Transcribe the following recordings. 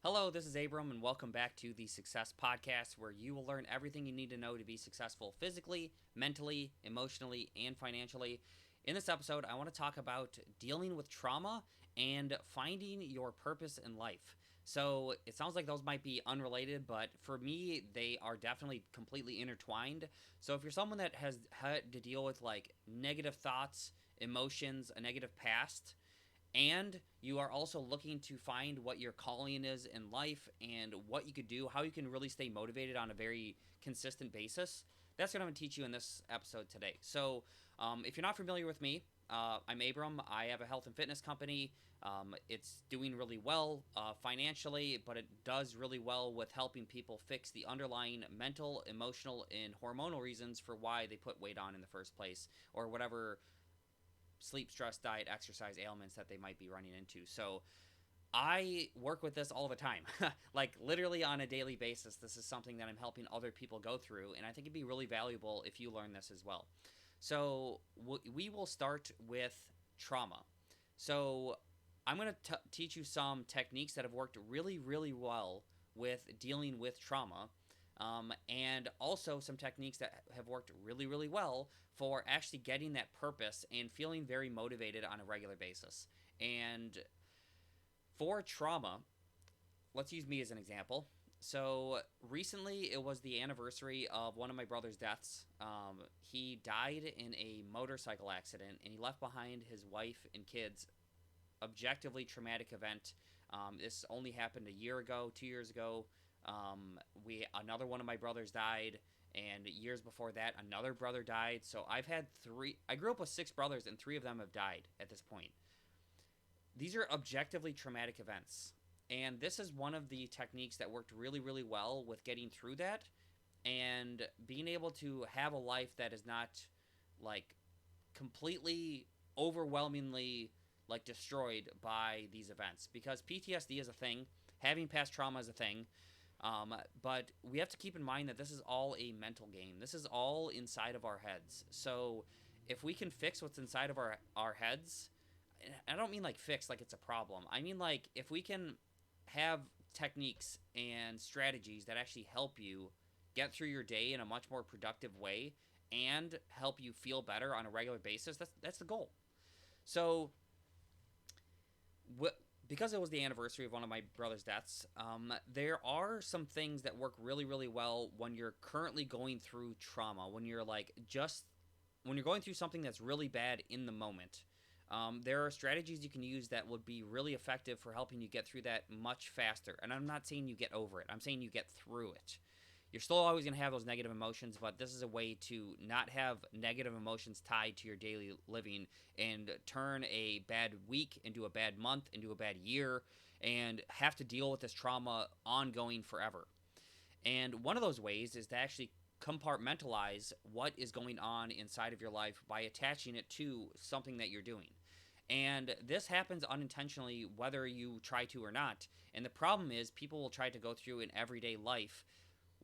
Hello, this is Abram, and welcome back to the Success Podcast, where you will learn everything you need to know to be successful physically, mentally, emotionally, and financially. In this episode, I want to talk about dealing with trauma and finding your purpose in life. So it sounds like those might be unrelated, but for me, they are definitely completely intertwined. So if you're someone that has had to deal with like negative thoughts, emotions, a negative past, and you are also looking to find what your calling is in life and what you could do, how you can really stay motivated on a very consistent basis. That's what I'm going to teach you in this episode today. So, if you're not familiar with me, I'm Abram. I have a health and fitness company. It's doing really well financially, but it does really well with helping people fix the underlying mental, emotional, and hormonal reasons for why they put weight on in the first place, or whatever sleep, stress, diet, exercise ailments that they might be running into. So I work with this all the time, like literally on a daily basis. This is something that I'm helping other people go through, and I think it'd be really valuable if you learn this as well. So we will start with trauma. So I'm going to teach you some techniques that have worked really, really well with dealing with trauma. And also some techniques that have worked really, really well for actually getting that purpose and feeling very motivated on a regular basis. And for trauma, let's use me as an example. So recently, it was the anniversary of one of my brother's deaths. He died in a motorcycle accident, and he left behind his wife and kids. Objectively traumatic event. This only happened a year ago, 2 years ago. We another one of my brothers died, and years before that, another brother died. So I've had three. I grew up with six brothers, and three of them have died at this point. These are objectively traumatic events, and this is one of the techniques that worked really, really well with getting through that and being able to have a life that is not like completely overwhelmingly like destroyed by these events, because PTSD is a thing, having past trauma is a thing, but we have to keep in mind that this is all a mental game. This is all inside of our heads. So if we can fix what's inside of our heads, I don't mean like fix like it's a problem. I mean like if we can have techniques and strategies that actually help you get through your day in a much more productive way and help you feel better on a regular basis, that's the goal. So because it was the anniversary of one of my brother's deaths, there are some things that work really, really well when you're currently going through trauma, when you're like just when you're going through something that's really bad in the moment. There are strategies you can use that would be really effective for helping you get through that much faster. And I'm not saying you get over it, I'm saying you get through it. You're still always going to have those negative emotions, but this is a way to not have negative emotions tied to your daily living and turn a bad week into a bad month, into a bad year, and have to deal with this trauma ongoing forever. And one of those ways is to actually compartmentalize what is going on inside of your life by attaching it to something that you're doing. And this happens unintentionally whether you try to or not. And the problem is people will try to go through an everyday life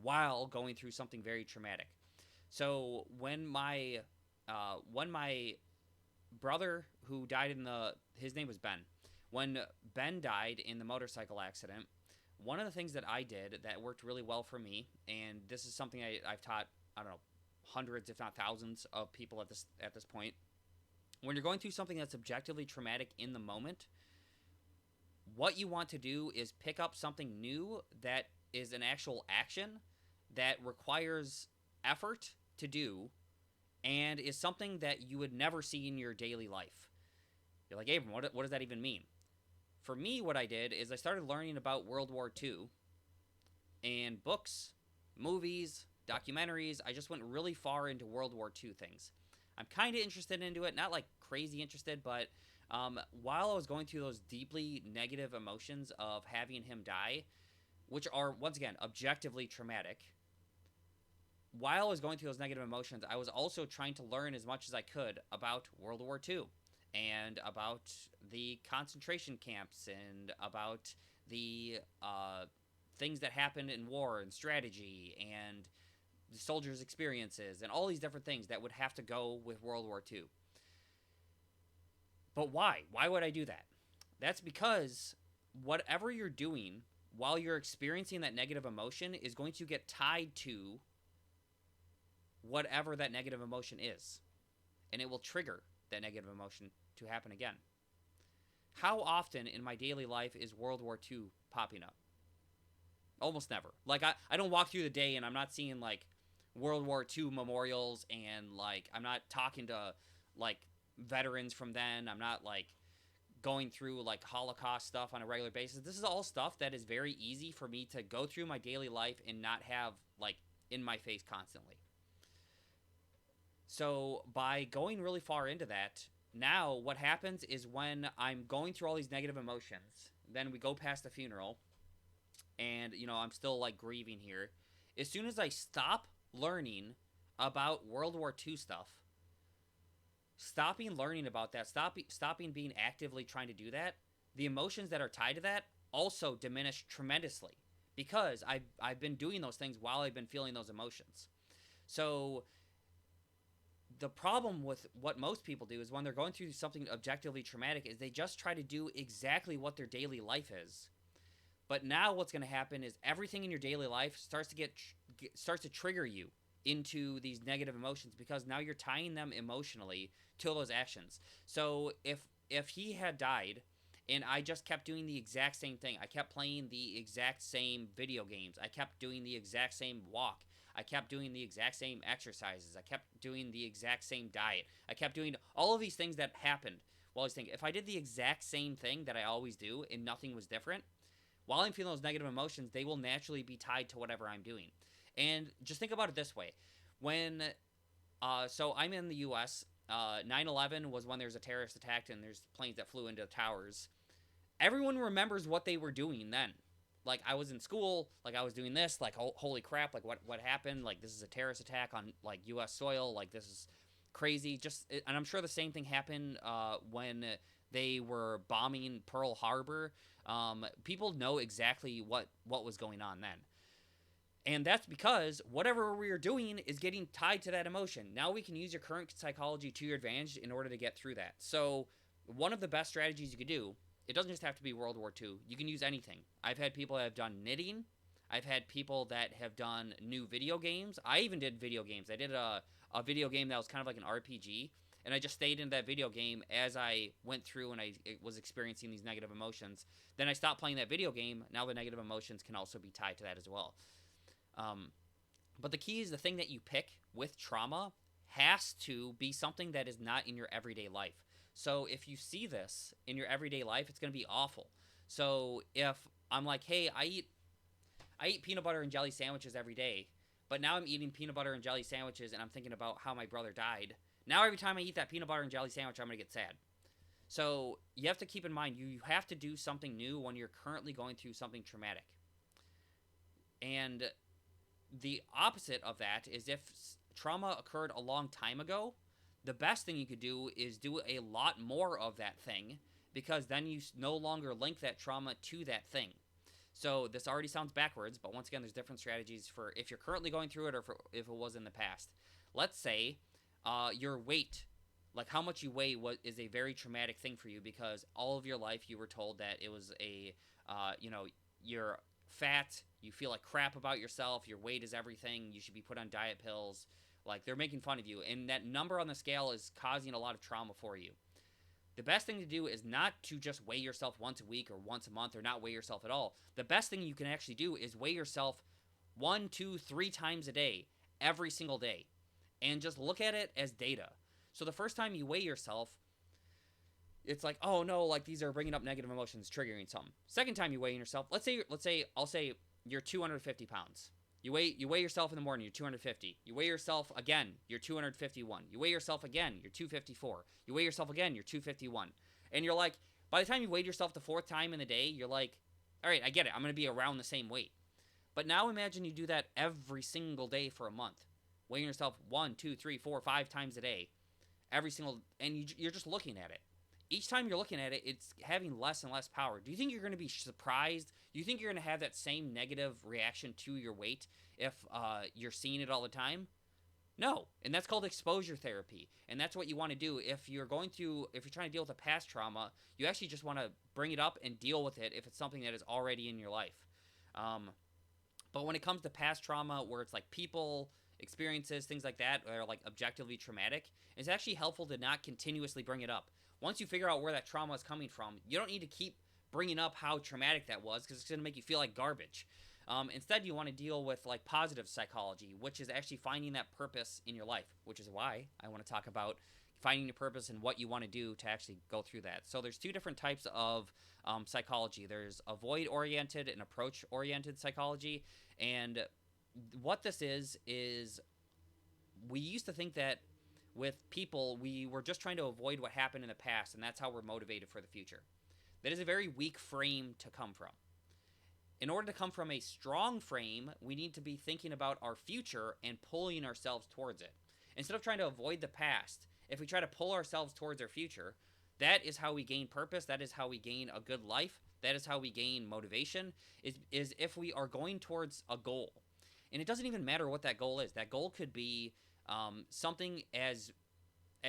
while going through something very traumatic. So when my brother who died in the his name was Ben. When Ben died in the motorcycle accident, one of the things that I did that worked really well for me, and this is something I've taught, I don't know, hundreds if not thousands of people at this point. When you're going through something that's objectively traumatic in the moment, what you want to do is pick up something new that is an actual action that requires effort to do and is something that you would never see in your daily life. You're like, Abram, what does that even mean? For me, what I did is I started learning about World War II and books, movies, documentaries. I just went really far into World War II things. I'm kind of interested into it, not like crazy interested, but while I was going through those deeply negative emotions of having him die, which are, once again, objectively traumatic, while I was going through those negative emotions, I was also trying to learn as much as I could about World War II and about the concentration camps and about the things that happened in war and strategy and the soldiers' experiences and all these different things that would have to go with World War II. But why? Why would I do that? That's because whatever you're doing while you're experiencing that negative emotion is going to get tied to whatever that negative emotion is. And it will trigger that negative emotion to happen again. How often in my daily life is World War II popping up? Almost never. Like, I don't walk through the day and I'm not seeing, like, World War II memorials, and, like, I'm not talking to, like, veterans from then. I'm not, like, going through, like, Holocaust stuff on a regular basis. This is all stuff that is very easy for me to go through my daily life and not have, like, in my face constantly. So by going really far into that, now what happens is when I'm going through all these negative emotions, then we go past the funeral, and, you know, I'm still, like, grieving here. As soon as I stop learning about World War II stuff, stopping learning about that, stopping being actively trying to do that, the emotions that are tied to that also diminish tremendously, because I've been doing those things while I've been feeling those emotions. So the problem with what most people do is when they're going through something objectively traumatic is they just try to do exactly what their daily life is. But now what's going to happen is everything in your daily life starts to trigger you into these negative emotions, because now you're tying them emotionally to those actions. So if he had died and I just kept doing the exact same thing, I kept playing the exact same video games, I kept doing the exact same walk, I kept doing the exact same exercises, I kept doing the exact same diet, I kept doing all of these things that happened while I was thinking, if I did the exact same thing that I always do and nothing was different, while I'm feeling those negative emotions, they will naturally be tied to whatever I'm doing. And just think about it this way. So I'm in the U.S. 9/11 was when there was a terrorist attack and there's planes that flew into towers. Everyone remembers what they were doing then. Like, I was in school, like, I was doing this, like, holy crap, like, what happened? Like, this is a terrorist attack on, like, U.S. soil, like, this is crazy. And I'm sure the same thing happened when they were bombing Pearl Harbor. People know exactly what was going on then. And that's because whatever we are doing is getting tied to that emotion. Now we can use your current psychology to your advantage in order to get through that. So one of the best strategies you could do, it doesn't just have to be World War II. You can use anything. I've had people that have done knitting. I've had people that have done new video games. I even did video games. I did a video game that was kind of like an RPG. And I just stayed in that video game as I went through and I was experiencing these negative emotions. Then I stopped playing that video game. Now the negative emotions can also be tied to that as well. But the key is the thing that you pick with trauma has to be something that is not in your everyday life. So if you see this in your everyday life, it's going to be awful. So if I'm like, hey, I eat peanut butter and jelly sandwiches every day, but now I'm eating peanut butter and jelly sandwiches and I'm thinking about how my brother died. Now every time I eat that peanut butter and jelly sandwich, I'm going to get sad. So you have to keep in mind, you have to do something new when you're currently going through something traumatic. And the opposite of that is if trauma occurred a long time ago, the best thing you could do is do a lot more of that thing, because then you no longer link that trauma to that thing. So this already sounds backwards, but once again, there's different strategies for if you're currently going through it or if it was in the past. Let's say your weight, like how much you weigh, is a very traumatic thing for you, because all of your life you were told that it was you're fat, you feel like crap about yourself, your weight is everything, you should be put on diet pills, like they're making fun of you, and that number on the scale is causing a lot of trauma for you. The best thing to do is not to just weigh yourself once a week or once a month, or not weigh yourself at all. The best thing you can actually do is weigh yourself 1, 2, 3 times a day, every single day, and just look at it as data. So the first time you weigh yourself, it's like, oh no, like these are bringing up negative emotions, triggering something. Second time you weigh yourself, I'll say you're 250 pounds. You weigh yourself in the morning, you're 250. You weigh yourself again, you're 251. You weigh yourself again, you're 254. You weigh yourself again, you're 251. And you're like, by the time you weighed yourself the 4th time in the day, you're like, all right, I get it, I'm going to be around the same weight. But now imagine you do that every single day for a month. Weighing yourself 1, 2, 3, 4, 5 times a day. And you're just looking at it. Each time you're looking at it, it's having less and less power. Do you think you're going to be surprised? Do you think you're going to have that same negative reaction to your weight if you're seeing it all the time? No. And that's called exposure therapy. And that's what you want to do. If you're trying to deal with a past trauma, you actually just want to bring it up and deal with it if it's something that is already in your life. But when it comes to past trauma, where it's like people, experiences, things like that, that are like objectively traumatic, it's actually helpful to not continuously bring it up. Once you figure out where that trauma is coming from, you don't need to keep bringing up how traumatic that was because it's going to make you feel like garbage. Instead, you want to deal with like positive psychology, which is actually finding that purpose in your life, which is why I want to talk about finding your purpose and what you want to do to actually go through that. So there's two different types of psychology. There's avoid-oriented and approach-oriented psychology. And what this is we used to think that with people, we were just trying to avoid what happened in the past, and that's how we're motivated for the future. That is a very weak frame to come from. In order to come from a strong frame, we need to be thinking about our future and pulling ourselves towards it. Instead of trying to avoid the past, if we try to pull ourselves towards our future, that is how we gain purpose. That is how we gain a good life. That is how we gain motivation, is if we are going towards a goal. And it doesn't even matter what that goal is. That goal could be something as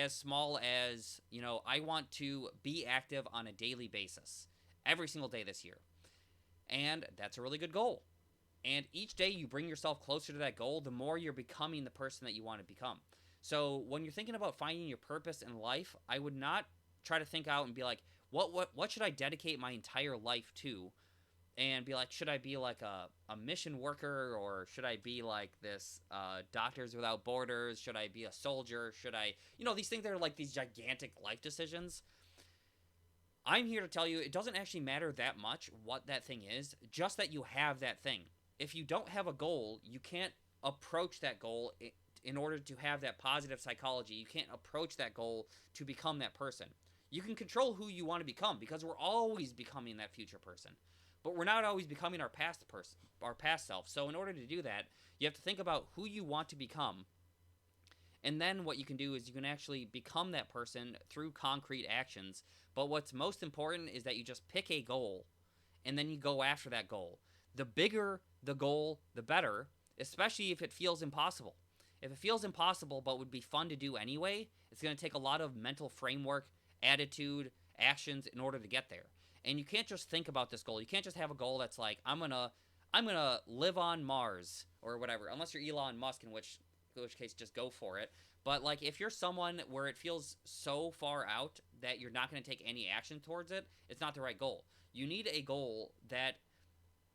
small as, I want to be active on a daily basis, every single day this year. And that's a really good goal. And each day you bring yourself closer to that goal, the more you're becoming the person that you want to become. So when you're thinking about finding your purpose in life, I would not try to think out and be like, what should I dedicate my entire life to? And be like, should I be like a mission worker, or should I be like this Doctors Without Borders? Should I be a soldier? Should I, these things that are like these gigantic life decisions. I'm here to tell you it doesn't actually matter that much what that thing is, just that you have that thing. If you don't have a goal, you can't approach that goal in order to have that positive psychology. You can't approach that goal to become that person. You can control who you want to become because we're always becoming that future person. But we're not always becoming our past person, our past self. So in order to do that, you have to think about who you want to become. And then what you can do is you can actually become that person through concrete actions. But what's most important is that you just pick a goal and then you go after that goal. The bigger the goal, the better, especially if it feels impossible. If it feels impossible but would be fun to do anyway, it's going to take a lot of mental framework, attitude, actions in order to get there. And you can't just think about this goal. You can't just have a goal that's like, I'm gonna live on Mars or whatever, unless you're Elon Musk, in which case just go for it. But like, if you're someone where it feels so far out that you're not going to take any action towards it, it's not the right goal. You need a goal that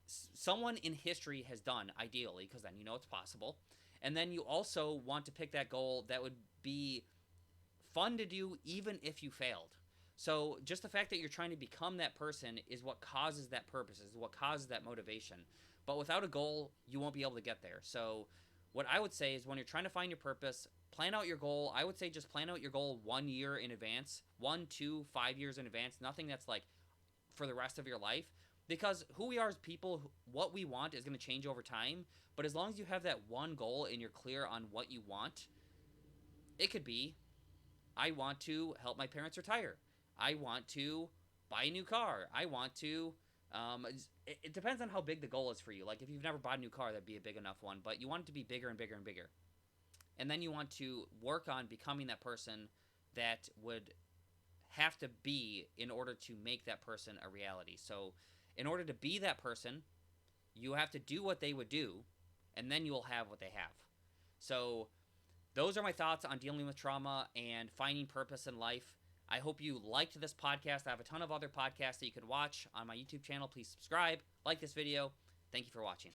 someone in history has done, ideally, because then you know it's possible. And then you also want to pick that goal that would be fun to do even if you failed. So just the fact that you're trying to become that person is what causes that purpose, is what causes that motivation. But without a goal, you won't be able to get there. So what I would say is when you're trying to find your purpose, plan out your goal. I would say just plan out your goal 1 year in advance, 1, 2, 5 years in advance, nothing that's like for the rest of your life. Because who we are as people, what we want is going to change over time. But as long as you have that one goal and you're clear on what you want, it could be, I want to help my parents retire. I want to buy a new car. I want to, it depends on how big the goal is for you. Like if you've never bought a new car, that'd be a big enough one, but you want it to be bigger and bigger and bigger. And then you want to work on becoming that person that would have to be in order to make that person a reality. So in order to be that person, you have to do what they would do, and then you will have what they have. So those are my thoughts on dealing with trauma and finding purpose in life. I hope you liked this podcast. I have a ton of other podcasts that you can watch on my YouTube channel. Please subscribe, like this video. Thank you for watching.